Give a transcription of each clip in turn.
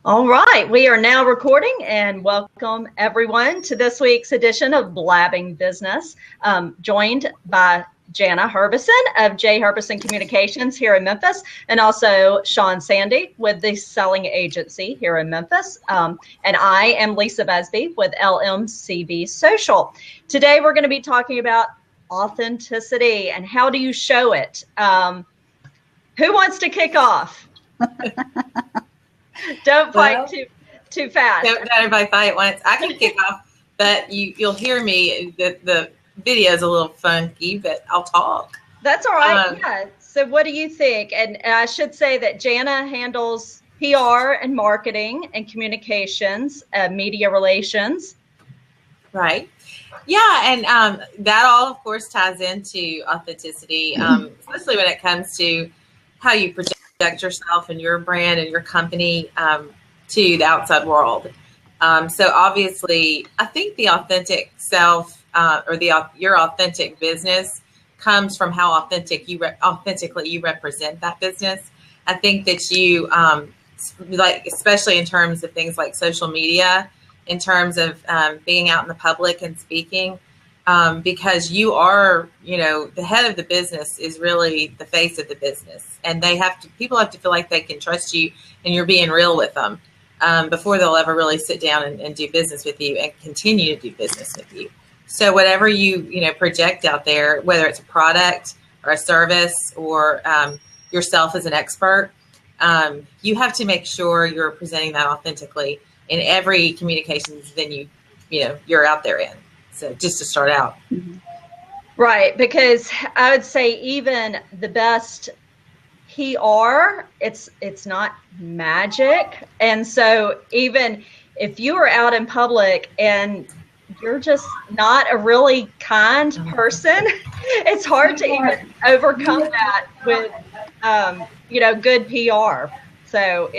All right, we are now recording and welcome everyone to this week's edition of Blabbing Business, joined by Jana Herbison of J. Herbison Communications here in Memphis, and also Sean Sandy with the Selling Agency here in Memphis. And I am Lisa Busby with LMCB Social. Today we're going to be talking about authenticity and how do you show it. Who wants to kick off? Don't fight too fast. Don't everybody fight at once. I can kick off, but you'll hear me. The video is a little funky, but I'll talk. That's all right. Yeah. So what do you think? And I should say that Jana handles PR and marketing and communications, media relations. Right. Yeah. And that all, of course, ties into authenticity, especially when it comes to how you project yourself and your brand and your company to the outside world. So obviously, I think the authentic self or your authentic business comes from how authentically you represent that business. I think that you like, especially in terms of things like social media, in terms of being out in the public and speaking. Because you are, the head of the business is really the face of the business, and people have to feel like they can trust you and you're being real with them before they'll ever really sit down and do business with you and continue to do business with you. So whatever you project out there, whether it's a product or a service or yourself as an expert, you have to make sure you're presenting that authentically in every communications venue you're out there in. So just to start out. Right, because I would say even the best PR, it's not magic. And so even if you are out in public and you're just not a really kind person, it's hard to even overcome that with, good PR. So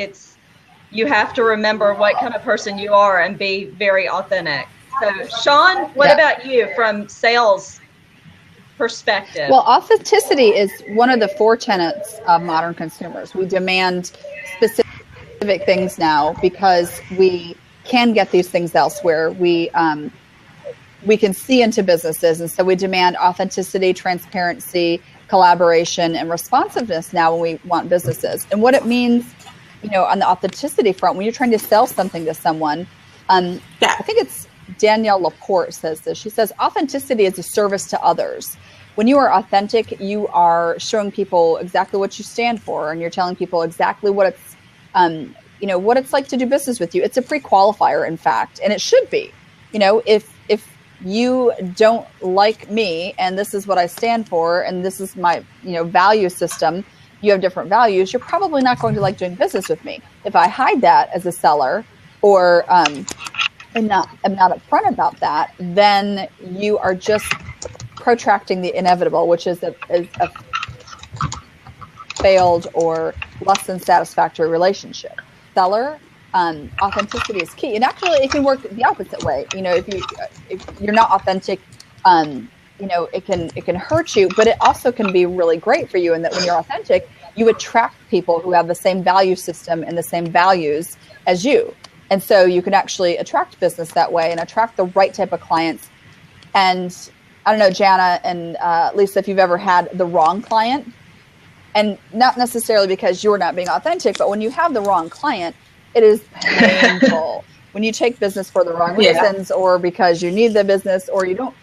you have to remember what kind of person you are and be very authentic. So, Sean, what about you from sales perspective? Well, authenticity is one of the 4 tenets of modern consumers. We demand specific things now because we can get these things elsewhere. We can see into businesses, and so we demand authenticity, transparency, collaboration, and responsiveness now when we want businesses. And what it means, on the authenticity front, when you're trying to sell something to someone, I think it's Danielle Laporte says this. She says, authenticity is a service to others. When you are authentic, you are showing people exactly what you stand for, and you're telling people exactly what it's, what it's like to do business with you. It's a pre-qualifier, in fact, and it should be. If you don't like me, and this is what I stand for, and this is my, value system, you have different values, you're probably not going to like doing business with me. If I hide that as a seller, or I'm not upfront about that, then you are just protracting the inevitable, which is a failed or less than satisfactory relationship. Seller, authenticity is key, and actually it can work the opposite way. If you're not authentic, it can hurt you, but it also can be really great for you in that when you're authentic, you attract people who have the same value system and the same values as you. And so you can actually attract business that way and attract the right type of clients. And I don't know, Jana and Lisa, if you've ever had the wrong client, and not necessarily because you're not being authentic, but when you have the wrong client, it is painful. When you take business for the wrong reasons, or because you need the business, or you don't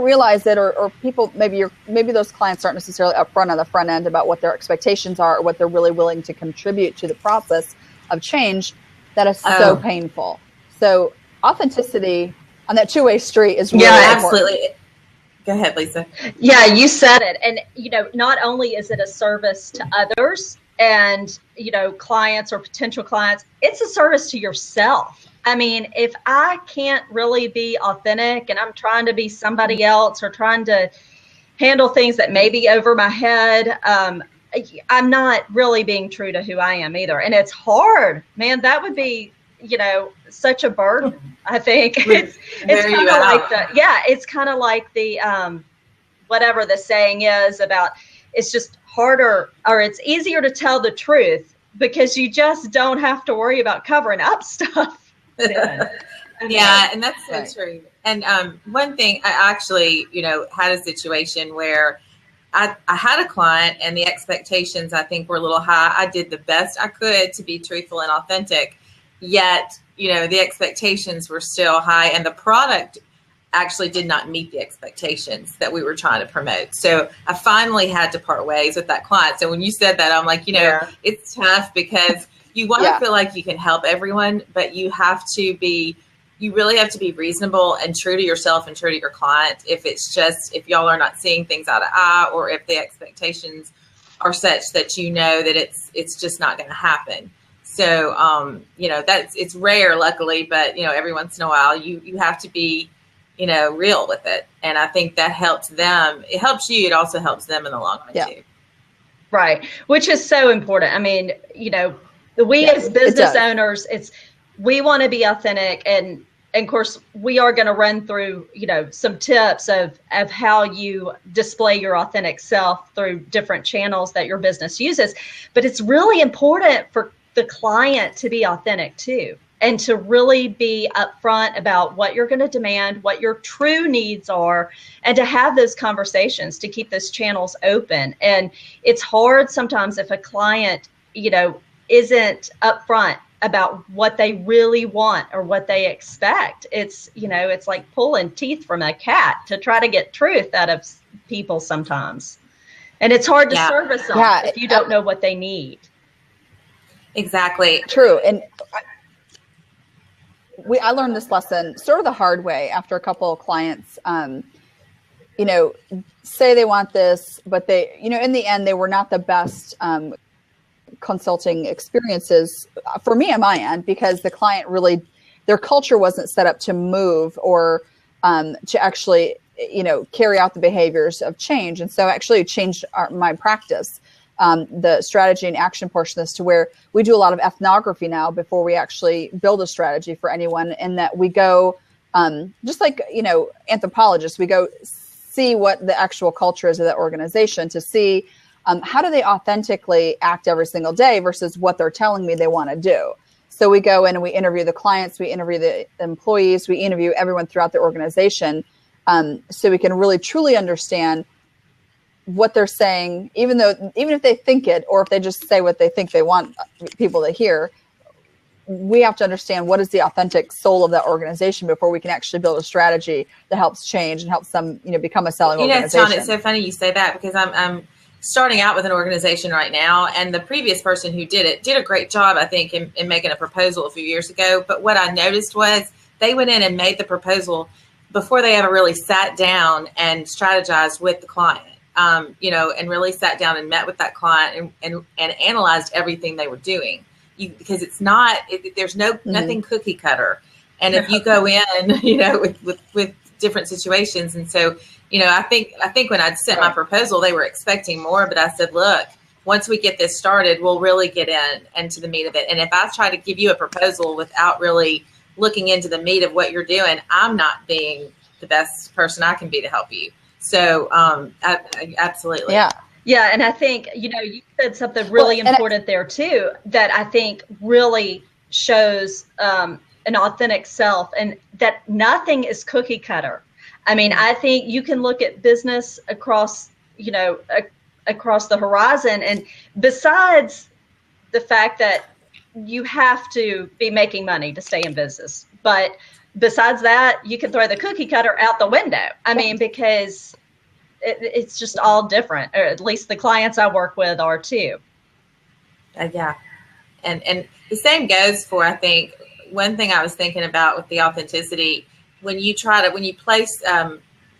realize it, or people, maybe those clients aren't necessarily upfront on the front end about what their expectations are or what they're really willing to contribute to the process of change. That is so painful. So authenticity on that two-way street is really important. Absolutely. Go ahead, Lisa. Yeah, you said it. And, not only is it a service to others and, clients or potential clients, it's a service to yourself. I mean, if I can't really be authentic and I'm trying to be somebody else or trying to handle things that may be over my head, I'm not really being true to who I am either. And it's hard, man. That would be, such a burden, I think. It's kind of like it's kind of like the, whatever the saying is about, it's just harder, or it's easier to tell the truth because you just don't have to worry about covering up stuff. Yeah, and that's so true. And one thing, I actually, had a situation where I had a client and the expectations, I think, were a little high. I did the best I could to be truthful and authentic, yet, the expectations were still high, and the product actually did not meet the expectations that we were trying to promote. So I finally had to part ways with that client. So when you said that, I'm like, it's tough because you want to feel like you can help everyone, but you really have to be reasonable and true to yourself and true to your client. If y'all are not seeing things eye to eye, or if the expectations are such that that it's just not going to happen. So, it's rare, luckily, but every once in a while you have to be, real with it. And I think that helps them. It helps you. It also helps them in the long run too. Right. Which is so important. I mean, we as business owners, we want to be authentic, and of course we are going to run through, some tips of how you display your authentic self through different channels that your business uses. But it's really important for the client to be authentic too, and to really be upfront about what you're going to demand, what your true needs are, and to have those conversations to keep those channels open. And it's hard sometimes if a client, isn't upfront about what they really want or what they expect. It's, it's like pulling teeth from a cat to try to get truth out of people sometimes. And it's hard to service them if you don't know what they need. Exactly. True. And I learned this lesson sort of the hard way after a couple of clients, say they want this, but they, in the end, they were not the best consulting experiences for me on my end, because the client really, their culture wasn't set up to move or to actually, carry out the behaviors of change. And so actually it changed my practice. The strategy and action portion is to where we do a lot of ethnography now before we actually build a strategy for anyone. And that we go, just like, anthropologists, we go see what the actual culture is of that organization to see how do they authentically act every single day versus what they're telling me they want to do. So we go in and we interview the clients, we interview the employees, we interview everyone throughout the organization, so we can really truly understand what they're saying, even if they think it, or if they just say what they think they want people to hear. We have to understand what is the authentic soul of that organization before we can actually build a strategy that helps change and helps them, become a selling organization. John, it's so funny you say that, because I'm starting out with an organization right now, and the previous person who did it did a great job, I think, in making a proposal a few years ago. But what I noticed was they went in and made the proposal before they ever really sat down and strategized with the client. And really sat down and met with that client and analyzed everything they were doing. Because it's not, there's nothing cookie cutter. And if you go in, with different situations. And so, I think when I'd sent my proposal, they were expecting more, but I said, look, once we get this started, we'll really get into the meat of it. And if I try to give you a proposal without really looking into the meat of what you're doing, I'm not being the best person I can be to help you. So absolutely. Yeah. Yeah. And I think, you said something really important there too, that I think really shows an authentic self, and that nothing is cookie cutter. I mean, I think you can look at business across, across the horizon, and besides the fact that you have to be making money to stay in business, but besides that, you can throw the cookie cutter out the window. I mean, because it's just all different, or at least the clients I work with are too. Yeah. And the same goes for, I think, one thing I was thinking about with the authenticity, when you place,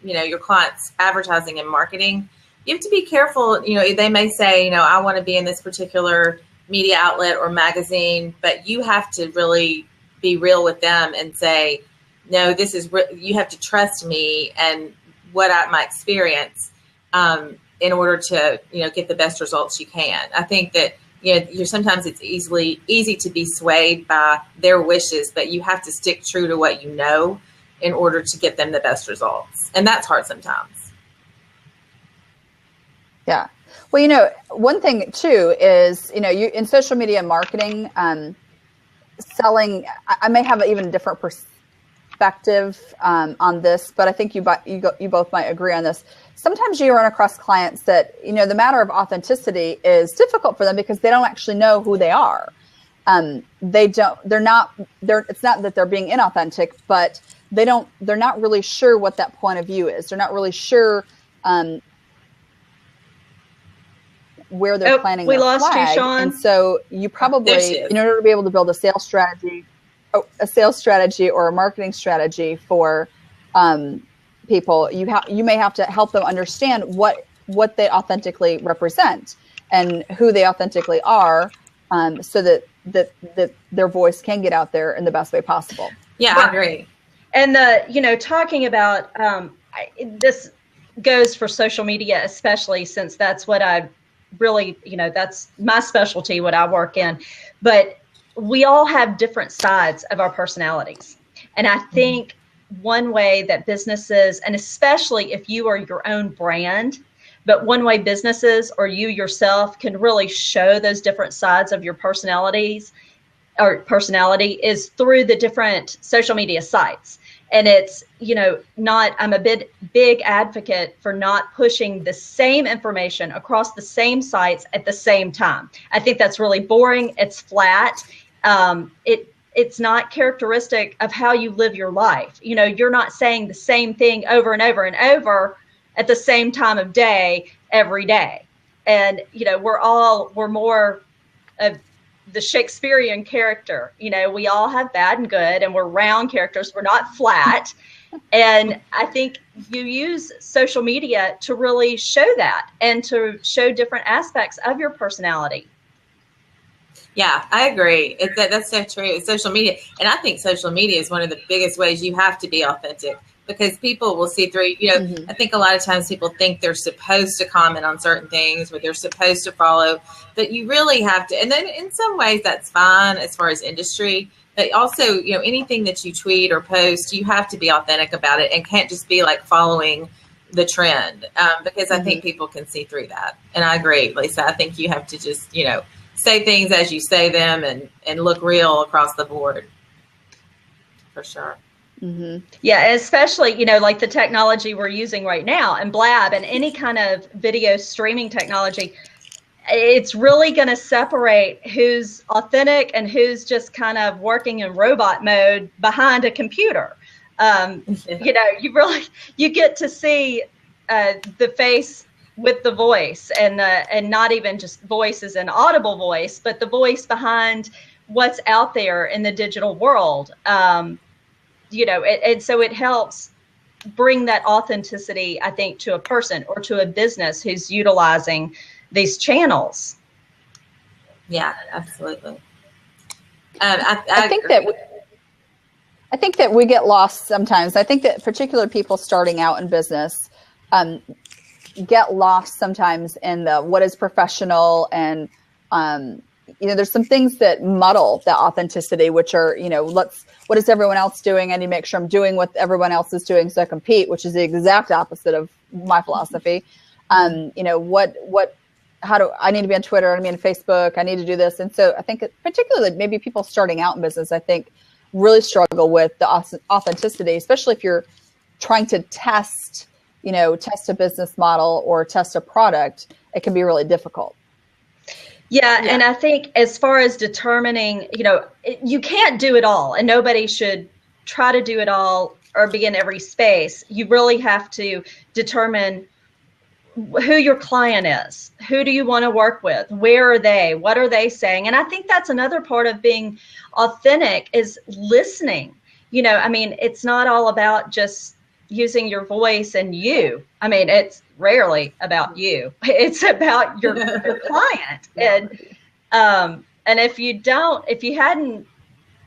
your clients' advertising and marketing, you have to be careful. They may say, I want to be in this particular media outlet or magazine, but you have to really be real with them and say, no, you have to trust me and my experience in order to, get the best results you can. I think that, sometimes it's easy to be swayed by their wishes, but you have to stick true to what you know in order to get them the best results. And that's hard sometimes. Yeah. Well, you know, one thing too is, you know, you in social media marketing, selling, I may have an even different perspective on this, but I think you both might agree on this. Sometimes you run across clients that, you know, the matter of authenticity is difficult for them because they don't actually know who they are. It's not that they're being inauthentic, but they're not really sure what that point of view is. They're not really sure where they're planting their flag. We lost you, Sean. And so you probably, in order to be able to build a sales strategy or a marketing strategy for people, you may have to help them understand what they authentically represent and who they authentically are, so that their voice can get out there in the best way possible. Yeah, I agree. And talking about this goes for social media, especially since that's what I really, that's my specialty, what I work in. But we all have different sides of our personalities. And I think one way that businesses, and especially if you are your own brand, but one way businesses or you yourself can really show those different sides of your personality is through the different social media sites. And it's, I'm a big advocate for not pushing the same information across the same sites at the same time. I think that's really boring. It's flat. It's not characteristic of how you live your life. You're not saying the same thing over and over and over at the same time of day every day. And, we're more of the Shakespearean character. We all have bad and good, and we're round characters. We're not flat. And I think you use social media to really show that and to show different aspects of your personality. Yeah, I agree. That's so true. It's social media. And I think social media is one of the biggest ways you have to be authentic, because people will see through, I think a lot of times people think they're supposed to comment on certain things or they're supposed to follow, but you really have to. And then in some ways that's fine as far as industry, but also, anything that you tweet or post, you have to be authentic about it and can't just be like following the trend, because I think people can see through that. And I agree, Lisa. I think you have to just, say things as you say them and look real across the board. For sure. Mm-hmm. Yeah, especially, like the technology we're using right now and Blab and any kind of video streaming technology, it's really going to separate who's authentic and who's just kind of working in robot mode behind a computer. You get to see the face with the voice and not even just voice as an audible voice, but the voice behind what's out there in the digital world. And so it helps bring that authenticity, I think, to a person or to a business who's utilizing these channels. Yeah, absolutely. I think that we get lost sometimes. I think that particular people starting out in business get lost sometimes in the what is professional, and there's some things that muddle the authenticity, which are, what is everyone else doing? I need to make sure I'm doing what everyone else is doing so I compete, which is the exact opposite of my philosophy. How do I need to be on Twitter? I need to be on Facebook. I need to do this. And so I think particularly maybe people starting out in business, I think really struggle with the authenticity, especially if you're trying to test a business model or test a product. It can be really difficult. Yeah, and I think as far as determining, you can't do it all, and nobody should try to do it all or be in every space. You really have to determine who your client is. Who do you want to work with? Where are they? What are they saying? And I think that's another part of being authentic is listening. It's not all about just using your voice and you. It's rarely about you. It's about your client. And if you hadn't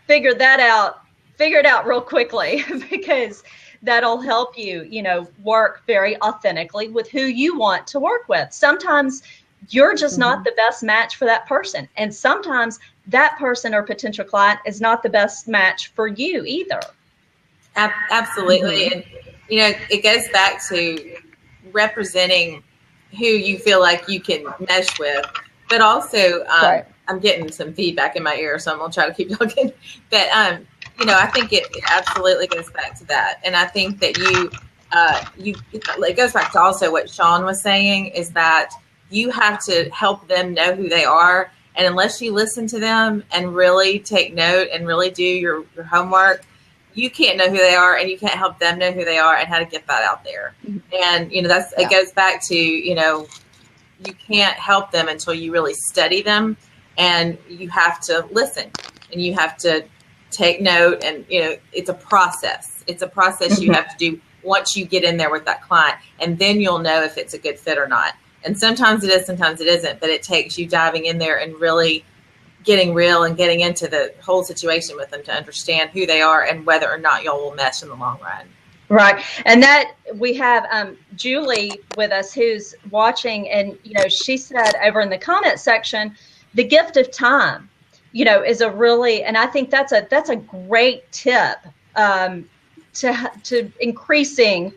figured that out, figure it out real quickly, because that'll help you, work very authentically with who you want to work with. Sometimes you're just not the best match for that person. And sometimes that person or potential client is not the best match for you either. Absolutely. And, it goes back to representing who you feel like you can mesh with, but also Right. I'm getting some feedback in my ear, so I'm gonna try to keep talking. But I think it absolutely goes back to that, and I think that it goes back to also what Sean was saying, is that you have to help them know who they are, and unless you listen to them and really take note and really do your homework, you can't know who they are, and you can't help them know who they are and how to get that out there. And it goes back to you can't help them until you really study them, and you have to listen, and you have to take note, and it's a process. It's a process you have to do once you get in there with that client, and then you'll know if it's a good fit or not. And sometimes it is, sometimes it isn't, but it takes you diving in there and really getting real and getting into the whole situation with them to understand who they are and whether or not y'all will mesh in the long run. Right. And that we have Julie with us who's watching, and, she said over in the comment section, the gift of time, is a really, and I think that's a great tip to increasing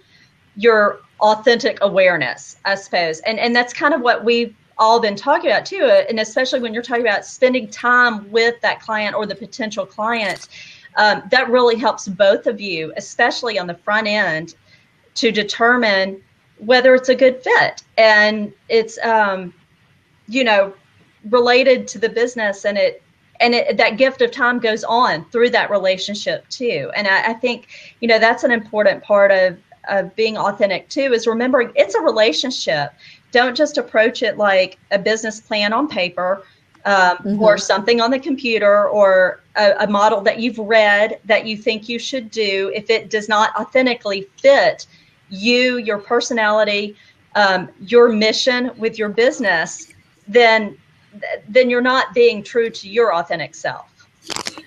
your authentic awareness, I suppose. And that's kind of what we've all been talking about too. And especially when you're talking about spending time with that client or the potential client, that really helps both of you, especially on the front end, to determine whether it's a good fit. And it's, related to the business, and that gift of time goes on through that relationship too. And I think, that's an important part of being authentic too, is remembering it's a relationship. Don't just approach it like a business plan on paper, or something on the computer, or a model that you've read that you think you should do. If it does not authentically fit you, your personality, your mission with your business, then you're not being true to your authentic self.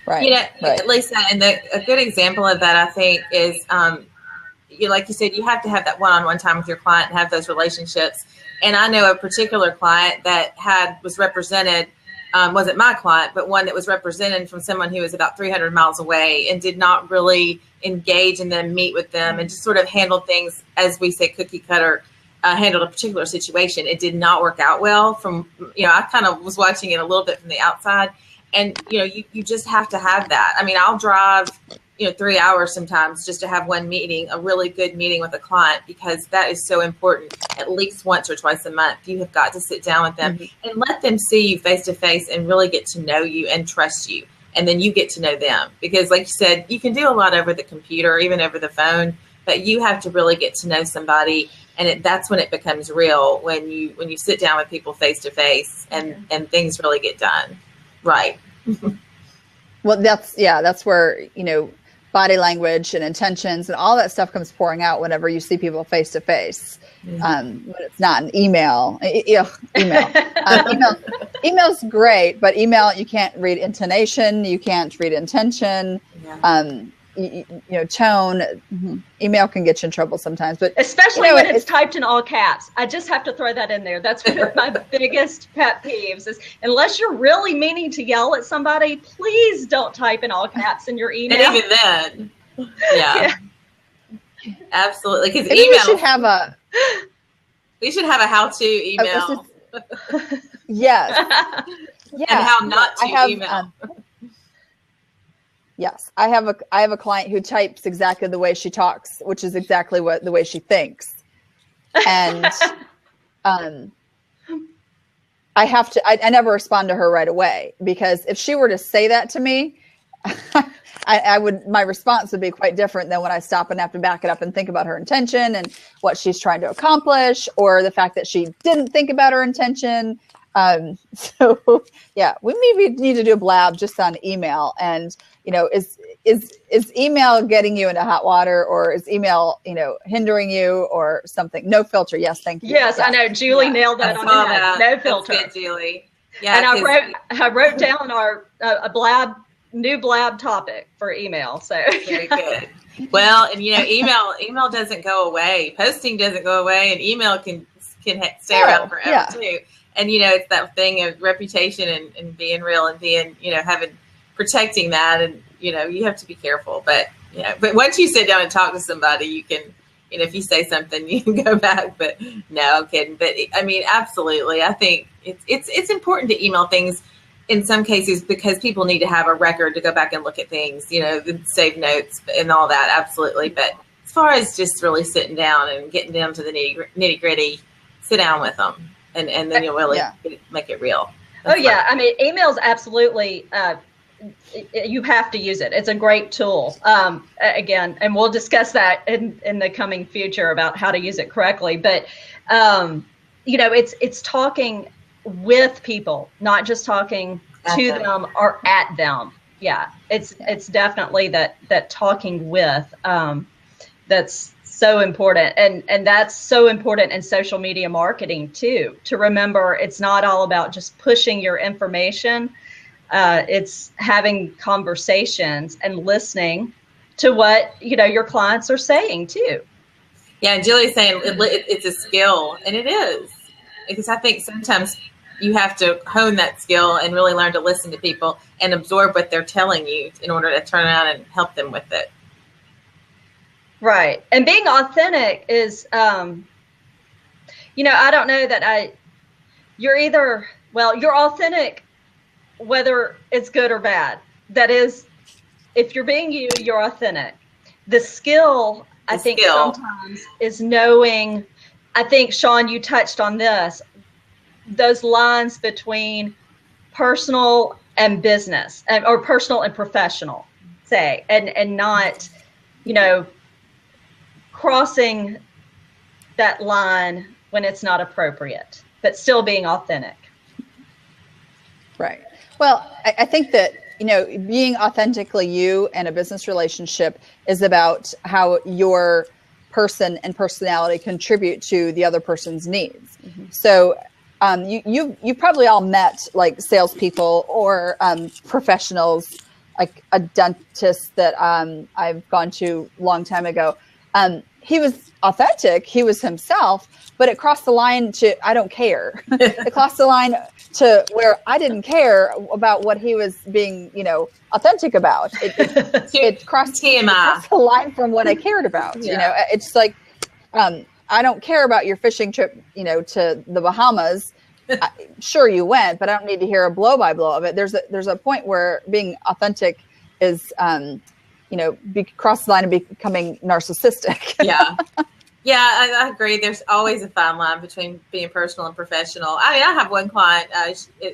Right. Right. Lisa, and a good example of that, I think, is, like you said, you have to have that one-on-one time with your client and have those relationships. And I know a particular client that was represented, wasn't my client, but one that was represented from someone who was about 300 miles away and did not really engage and then meet with them and just sort of handle things, as we say, cookie cutter, handled a particular situation. It did not work out well. I kind of was watching it a little bit from the outside, and, you just have to have that. I mean, I'll drive 3 hours sometimes just to have one meeting, a really good meeting with a client, because that is so important. At least once or twice a month, you have got to sit down with them and let them see you face to face and really get to know you and trust you. And then you get to know them, because like you said, you can do a lot over the computer, even over the phone, but you have to really get to know somebody. And that's when it becomes real, when you sit down with people face to face and things really get done. Right. Well, that's where, body language and intentions and all that stuff comes pouring out whenever you see people face to face. When it's not an email. Email's great, but email, you can't read intonation, you can't read intention, tone. Email can get you in trouble sometimes, but especially when it's typed in all caps. I just have to throw that in there. That's one of my biggest pet peeves, is unless you're really meaning to yell at somebody, please don't type in all caps in your email. And even then, yeah. Absolutely. Because email, we should have a how-to email. Yes. Yeah. And how not to email. Yes, I have a client who types exactly the way she talks, which is exactly the way she thinks. And I never respond to her right away, because if she were to say that to me, my response would be quite different than when I stop and have to back it up and think about her intention and what she's trying to accomplish, or the fact that she didn't think about her intention. So yeah, we maybe need to do a blab just on email. And, is email getting you into hot water, or is email, hindering you or something? No filter. Yes. Thank you. Yes. I know. Julie nailed that on the head. No filter. That's good, Julie. Yeah. And I wrote down a new blab topic for email. So very good. Well, and email doesn't go away. Posting doesn't go away, and email can stay around forever too. And, it's that thing of reputation and being real and being, protecting that. And, you have to be careful. But once you sit down and talk to somebody, if you say something, you can go back. But no, I'm kidding. But I mean, absolutely. I think it's important to email things in some cases because people need to have a record to go back and look at things, save notes and all that. Absolutely. But as far as just really sitting down and getting down to the nitty gritty, sit down with them and then you'll really make it real. That's fun. I mean, emails absolutely. You have to use it. It's a great tool. Again, and we'll discuss that in the coming future about how to use it correctly. But it's talking with people, not just talking to them or at them. Yeah, it's definitely that talking with that's so important, and that's so important in social media marketing too. To remember, it's not all about just pushing your information. It's having conversations and listening to what your clients are saying too. Yeah, and Julie's saying it's a skill, and it is, because I think sometimes you have to hone that skill and really learn to listen to people and absorb what they're telling you in order to turn around and help them with it. Right, and being authentic is, I don't know that you're authentic. Whether it's good or bad, that is, if you're being you, you're authentic. The skill, I think sometimes is knowing, I think, Sean, you touched on this, those lines between personal and business, or personal and professional, say, and not, crossing that line when it's not appropriate, but still being authentic. Right. Well, I think that, being authentically you in a business relationship is about how your person and personality contribute to the other person's needs. Mm-hmm. So you probably all met like salespeople or professionals, like a dentist that I've gone to a long time ago. He was authentic. He was himself, but it crossed the line to, I don't care. It crossed the line to where I didn't care about what he was being, authentic about. It crossed the line from what I cared about. Yeah. It's like, I don't care about your fishing trip, to the Bahamas. Sure, you went, but I don't need to hear a blow by blow of it. There's a point where being authentic is, cross the line of becoming narcissistic. Yeah, I agree. There's always a fine line between being personal and professional. I mean, I have one client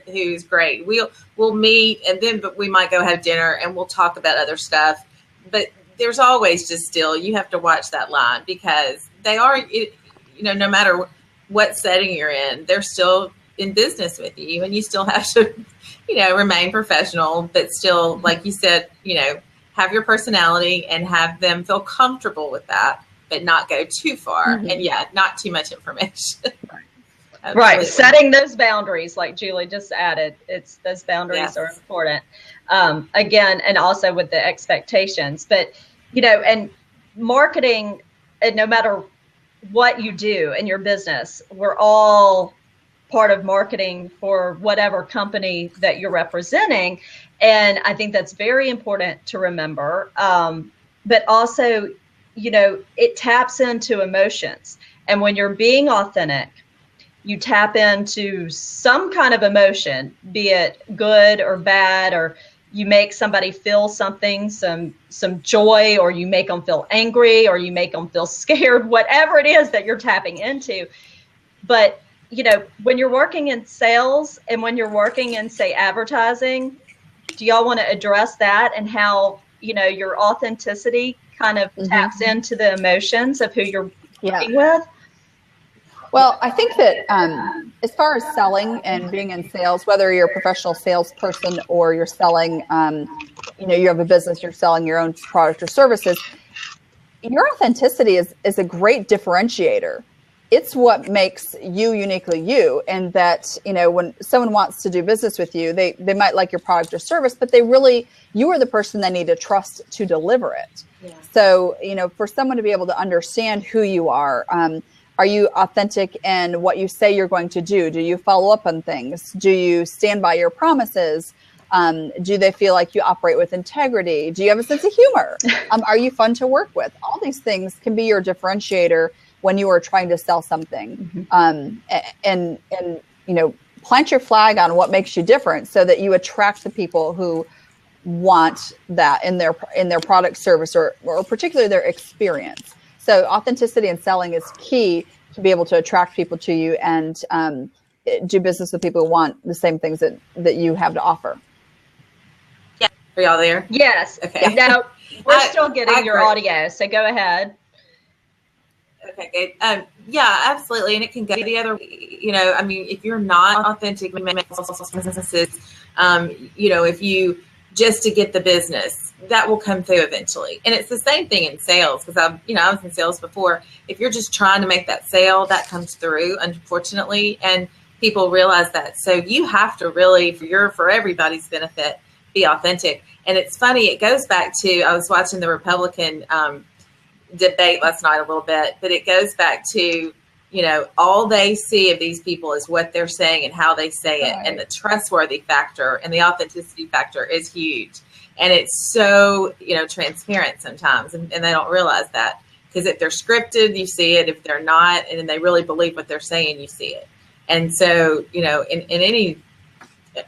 who's great. We'll meet, and then we might go have dinner, and we'll talk about other stuff. But there's always just still, you have to watch that line, because they are, no matter what setting you're in, they're still in business with you, and you still have to, remain professional, but still, like you said, have your personality and have them feel comfortable with that, but not go too far. Mm-hmm. And not too much information. Right. Setting those boundaries, like Julie just added, those boundaries are important. Again, and also with the expectations, but, and marketing, and no matter what you do in your business, we're all part of marketing for whatever company that you're representing. And I think that's very important to remember. But also, it taps into emotions. And when you're being authentic, you tap into some kind of emotion, be it good or bad, or you make somebody feel something, some joy, or you make them feel angry, or you make them feel scared, whatever it is that you're tapping into. But, when you're working in sales and when you're working in, say, advertising, do y'all want to address that and how, your authenticity kind of taps into the emotions of who you're working with? Well, I think that as far as selling and being in sales, whether you're a professional salesperson or you're selling, you have a business, you're selling your own product or services, your authenticity is a great differentiator. It's what makes you uniquely you. And that, when someone wants to do business with you, they might like your product or service, but you are the person they need to trust to deliver it. Yeah. So, for someone to be able to understand who you are you authentic in what you say you're going to do? Do you follow up on things? Do you stand by your promises? Do they feel like you operate with integrity? Do you have a sense of humor? Are you fun to work with? All these things can be your differentiator when you are trying to sell something. And plant your flag on what makes you different so that you attract the people who want that in their product, service, or particularly their experience. So authenticity in selling is key to be able to attract people to you and do business with people who want the same things that you have to offer. Yeah. Are y'all there? Yes. Okay. Now we're still getting your audio, so go ahead. Okay, good. Yeah, absolutely. And it can go the other way. If you're not authentic businesses, if you just to get the business, that will come through eventually. And it's the same thing in sales, because I was in sales before. If you're just trying to make that sale, that comes through, unfortunately, and people realize that. So you have to really, for everybody's benefit, be authentic. And it's funny, it goes back to, I was watching the Republican debate last night a little bit, but it goes back to, all they see of these people is what they're saying and how they say it. Right. And the trustworthy factor and the authenticity factor is huge. And it's so, transparent sometimes. And they don't realize that, because if they're scripted, you see it. If they're not, and they really believe what they're saying, you see it. And so, in any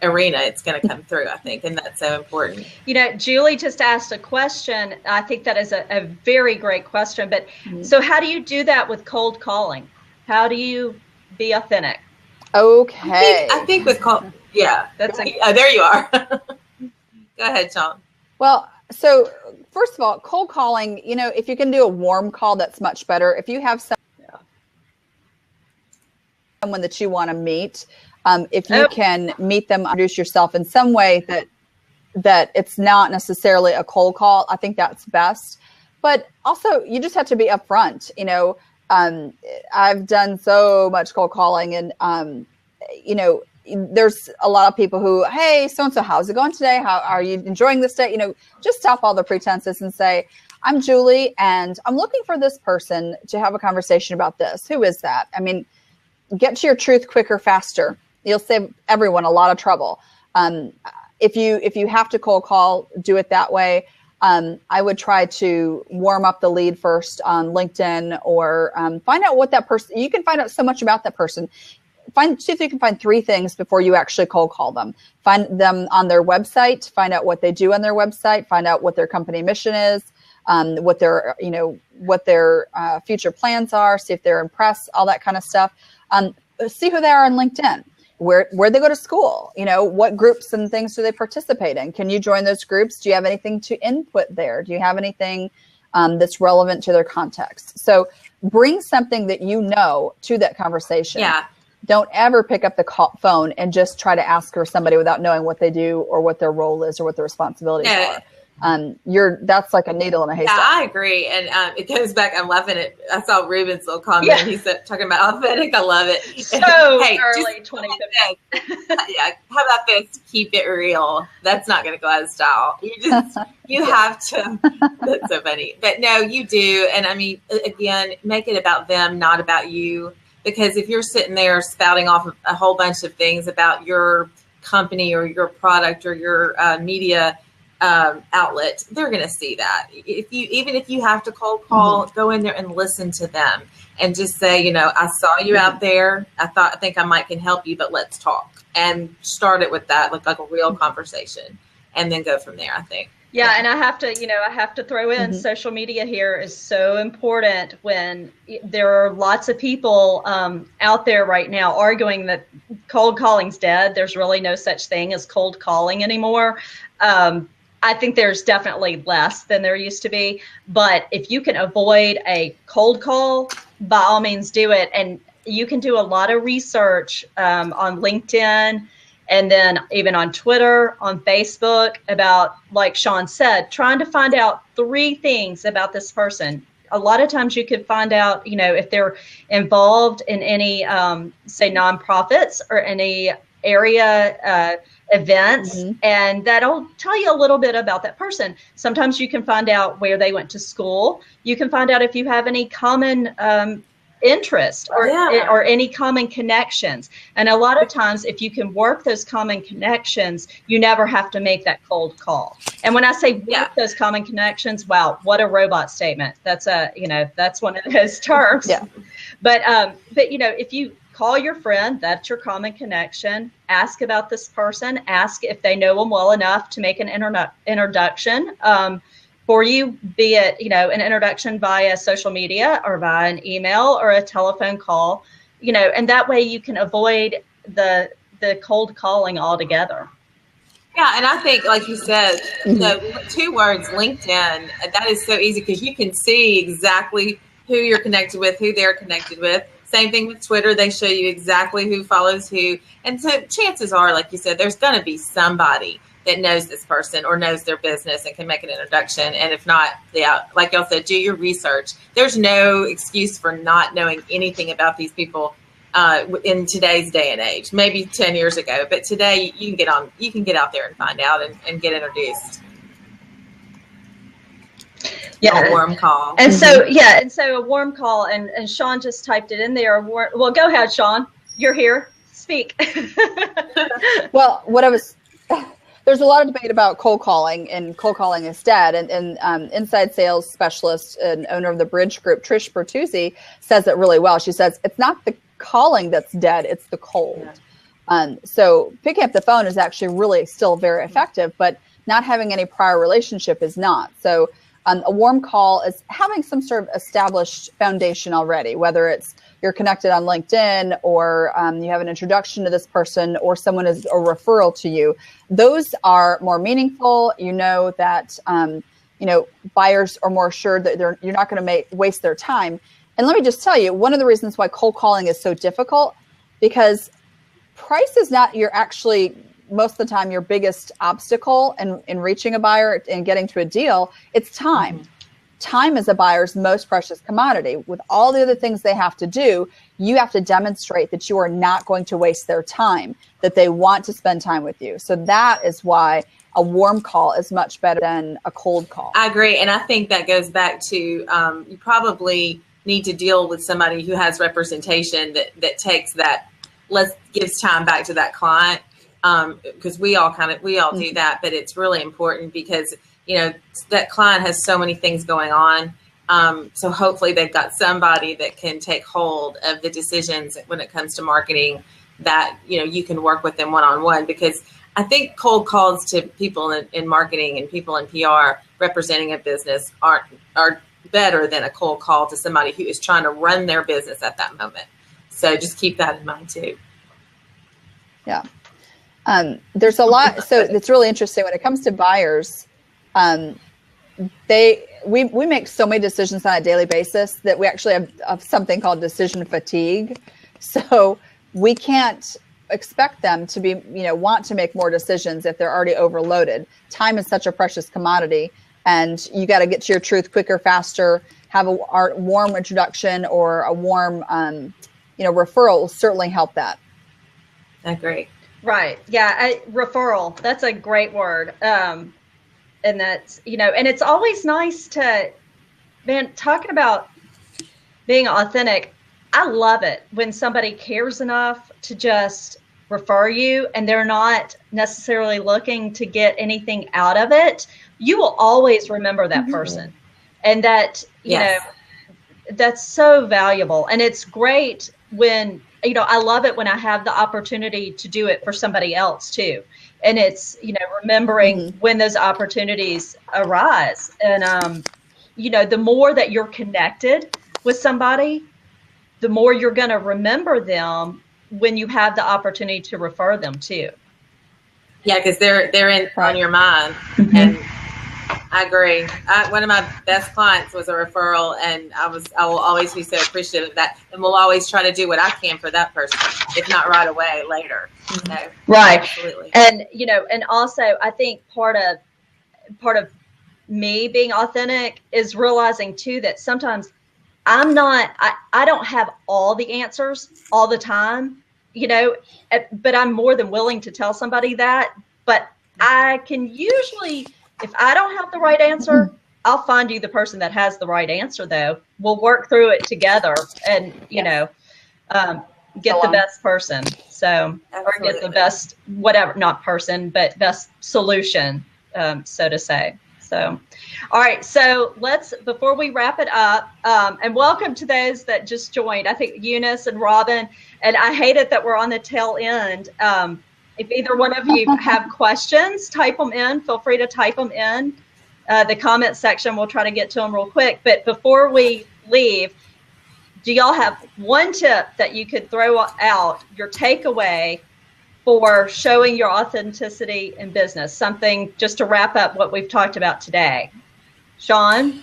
arena, it's going to come through, I think. And that's so important. Julie just asked a question. I think that is a very great question. But so how do you do that with cold calling? How do you be authentic? Okay. I think with yeah, there you are. Go ahead, Sean. Well, so first of all, cold calling, if you can do a warm call, that's much better. If you have someone that you want to meet, if you can meet them, introduce yourself in some way that it's not necessarily a cold call, I think that's best. But also, you just have to be upfront. I've done so much cold calling, and there's a lot of people who, hey, so-and-so, how's it going today? How are you enjoying this day? Just stop all the pretenses and say, I'm Julie, and I'm looking for this person to have a conversation about this. Who is that? Get to your truth quicker, faster. You'll save everyone a lot of trouble. If you have to cold call, do it that way. I would try to warm up the lead first on LinkedIn, or find out what that person, you can find out so much about that person. See if you can find 3 things before you actually cold call them. Find them on their website, find out what they do on their website, find out what their company mission is, what their future plans are, see if they're impressed, all that kind of stuff. See who they are on LinkedIn. Where they go to school, what groups and things do they participate in? Can you join those groups? Do you have anything to input there? Do you have anything that's relevant to their context? So bring something that to that conversation. Yeah. Don't ever pick up the phone and just try to ask for somebody without knowing what they do or what their role is or what their responsibilities are. That's like a needle in a haystack. Yeah, I agree. And it goes back, I'm laughing at, I saw Ruben's little comment. Yeah. He said, talking about authentic. I love it. So hey, early 2015. Yeah. How about this? Keep it real. That's not going to go out of style. You have to, that's so funny. But no, you do. And again, make it about them, not about you. Because if you're sitting there spouting off a whole bunch of things about your company or your product or your media outlet, they're going to see that. Even if you have to cold call, go in there and listen to them and just say, I saw you out there. I think I can help you, but let's talk, and start it with that, like a real conversation, and then go from there, I think. Yeah. And I have to throw in social media here is so important when there are lots of people out there right now arguing that cold calling's dead. There's really no such thing as cold calling anymore. I think there's definitely less than there used to be, but if you can avoid a cold call, by all means do it. And you can do a lot of research on LinkedIn, and then even on Twitter, on Facebook, about, like Sean said, trying to find out 3 things about this person. A lot of times you could find out, if they're involved in any, say, nonprofits or any area events, and that'll tell you a little bit about that person. Sometimes you can find out where they went to school. You can find out if you have any common interest or Yeah. or any common connections. And a lot of times, if you can work those common connections, you never have to make that cold call. And when I say work those common connections, wow, what a robot statement. That's that's one of those terms. Yeah. But if you call your friend, that's your common connection, ask about this person, ask if they know them well enough to make an introduction for you, be it, an introduction via social media or via an email or a telephone call, and that way you can avoid the cold calling altogether. Yeah, and I think, like you said, the 2 words, LinkedIn, that is so easy because you can see exactly who you're connected with, who they're connected with. Same thing with Twitter. They show you exactly who follows who. And so chances are, like you said, there's going to be somebody that knows this person or knows their business and can make an introduction. And if not, like y'all said, do your research. There's no excuse for not knowing anything about these people in today's day and age. Maybe 10 years ago, but today you can get out there and find out and get introduced. Yeah, a warm call. And so a warm call, and Sean just typed it in there. Well, go ahead, Sean. You're here. Speak. Well, there's a lot of debate about cold calling and cold calling is dead. And inside sales specialist and owner of the Bridge Group, Trish Bertuzzi, says it really well. She says, it's not the calling that's dead, it's the cold. So picking up the phone is actually really still very effective, but not having any prior relationship is not. So a warm call is having some sort of established foundation already, whether it's you're connected on LinkedIn or you have an introduction to this person or someone is a referral to you. Those are more meaningful. You know that buyers are more assured that you're not going to waste their time. And let me just tell you, one of the reasons why cold calling is so difficult, because price is not most of the time your biggest obstacle in reaching a buyer and getting to a deal. It's time. Time is a buyer's most precious commodity. With all the other things they have to do, you have to demonstrate that you are not going to waste their time, that they want to spend time with you. So that is why a warm call is much better than a cold call. I agree. And I think that goes back to you probably need to deal with somebody who has representation that takes that, gives time back to that client. Because we all do that, but it's really important because, that client has so many things going on. So hopefully they've got somebody that can take hold of the decisions when it comes to marketing that, you can work with them one-on-one, because I think cold calls to people in marketing and people in PR representing a business are better than a cold call to somebody who is trying to run their business at that moment. So just keep that in mind too. Yeah. There's a lot. So it's really interesting when it comes to buyers. We make so many decisions on a daily basis that we actually have something called decision fatigue. So we can't expect them to be, want to make more decisions if they're already overloaded. Time is such a precious commodity, and you got to get to your truth quicker, faster. Have a warm introduction or a warm, referral will certainly help that. I agree. Right. Yeah. Referral. That's a great word. And that's, and it's always nice talking about being authentic. I love it when somebody cares enough to just refer you and they're not necessarily looking to get anything out of it. You will always remember that person. And that, that's so valuable. And it's great when, I love it when I have the opportunity to do it for somebody else too. And it's, remembering when those opportunities arise. And, the more that you're connected with somebody, the more you're going to remember them when you have the opportunity to refer them too. Yeah, because they're on your mind. And I agree. One of my best clients was a referral, and I will always be so appreciative of that, and will always try to do what I can for that person, if not right away, later. Right. Absolutely. And and also I think part of me being authentic is realizing too that sometimes I don't have all the answers all the time, but I'm more than willing to tell somebody that. But I can usually, if I don't have the right answer, I'll find you the person that has the right answer, though. We'll work through it together and, you know, get the best person. So, or get the best, whatever, not person, but best solution, so to say. So, all right. So before we wrap it up, and welcome to those that just joined. I think Eunice and Robin, and I hate it that we're on the tail end. If either one of you have questions, type them in. Feel free to type them in the comment section. We'll try to get to them real quick. But before we leave, do y'all have one tip that you could throw out, your takeaway for showing your authenticity in business? Something just to wrap up what we've talked about today. Sean?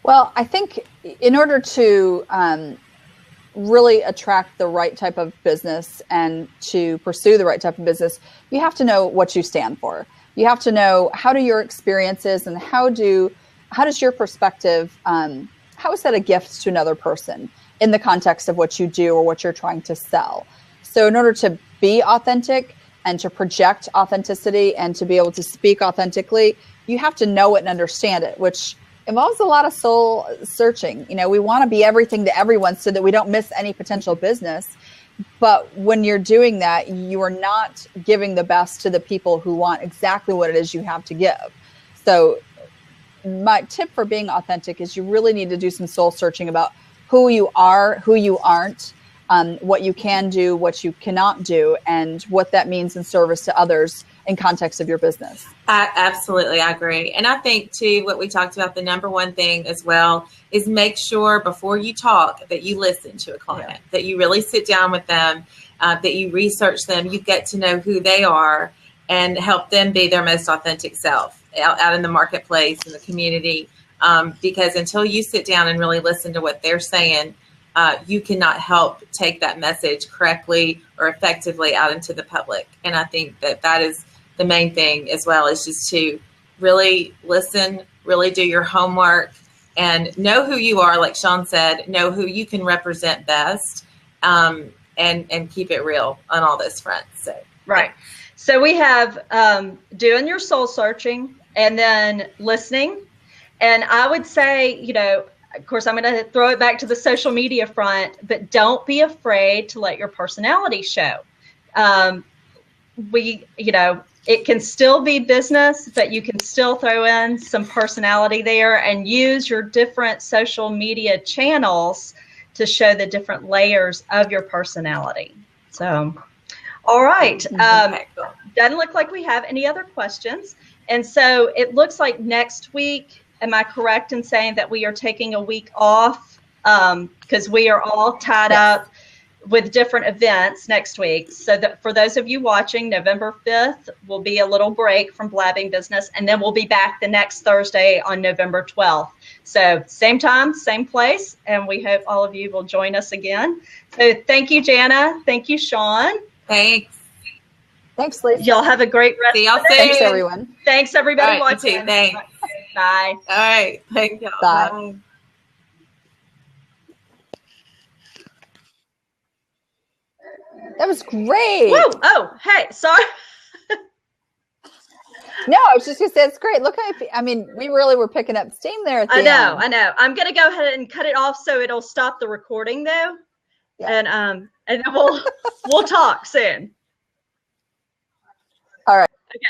Well, I think in order to really attract the right type of business and to pursue the right type of business, you have to know what you stand for. You have to know how do your experiences and how does your perspective, how is that a gift to another person in the context of what you do or what you're trying to sell? So in order to be authentic and to project authenticity and to be able to speak authentically, you have to know it and understand it, which involves a lot of soul searching. You know, we want to be everything to everyone so that we don't miss any potential business. But when you're doing that, you are not giving the best to the people who want exactly what it is you have to give. So my tip for being authentic is you really need to do some soul searching about who you are, who you aren't, what you can do, what you cannot do, and what that means in service to others in context of your business. Absolutely, I agree. And I think too, what we talked about, the number one thing as well is make sure before you talk that you listen to a client, that you really sit down with them, that you research them, you get to know who they are and help them be their most authentic self out in the marketplace, in the community. Because until you sit down and really listen to what they're saying, you cannot help take that message correctly or effectively out into the public. And I think that is the main thing as well, is just to really listen, really do your homework and know who you are. Like Sean said, know who you can represent best, and keep it real on all those fronts. So, right. So we have doing your soul searching and then listening. And I would say, you know, of course, I'm going to throw it back to the social media front, but don't be afraid to let your personality show. You know, it can still be business, but you can still throw in some personality there and use your different social media channels to show the different layers of your personality. So, all right. Doesn't look like we have any other questions. And so it looks like next week, am I correct in saying that we are taking a week off because we are all tied up with different events next week? So that for those of you watching, November 5th will be a little break from Blabbing Business, and then we'll be back the next Thursday on November 12th. So same time, same place, and we hope all of you will join us again. So thank you, Jana. Thank you, Sean. Thanks. Thanks, Lisa. Y'all have a great rest See y'all of the day. Thanks, everyone. Thanks, everybody All right, watching. you too. Thanks. Bye. All right. Thank you. Bye. Bye. That was great. Woo! Oh, hey, sorry. No, I was just going to say, it's great. Look, I mean, we really were picking up steam there at the end. I know. I'm going to go ahead and cut it off so it'll stop the recording, though. Yeah. And then we'll talk soon. All right. Okay.